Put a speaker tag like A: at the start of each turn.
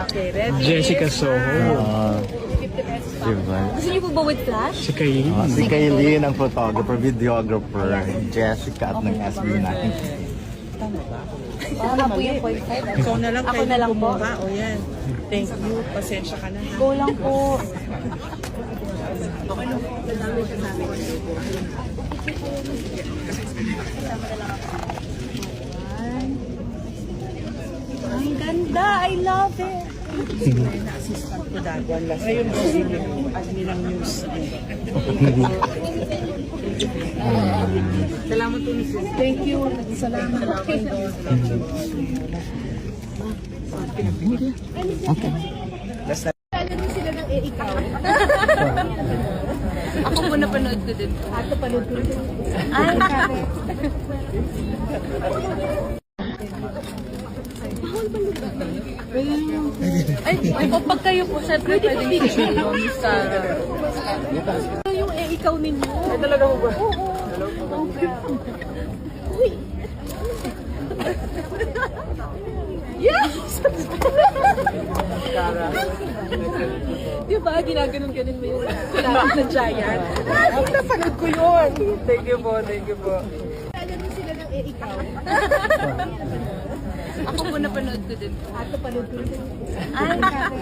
A: Okay, ready?
B: Jessica Soho.
A: 50 pesos pa.
C: Diba?
D: Gusto niyo po ba with flash?
B: Si Kaylin.
C: Si Kaylin ang photographer, videographer, Jessica at ng SB9.
D: Tama po yung 0.5.
A: Ikaw na lang,
D: Ako na lang po.
A: bumaba. O yan. Thank you. Pasensya ka na.
D: Go lang po. Ang ganda! I love it!
A: Na-assistant ko dati. Ngayon po, admin ng news. Salamat po, Mrs. Thank you. Salamat.
D: Ako po napanood ko din. At napanood ko din. Ay, kare. Ay, pag kayo po, syempre pwede kayo, Miss Sarah. Yung ikaw ninyo. Ay, talaga mo ba? Oo. Uy! Yes! Di ba, ginaganon-ganon mo yung lahat ng giant?
A: Ay, napanood ko yun. Thank you po, thank you po.
D: Ako po napanood ko din. At napanood ko din. Ay, kare.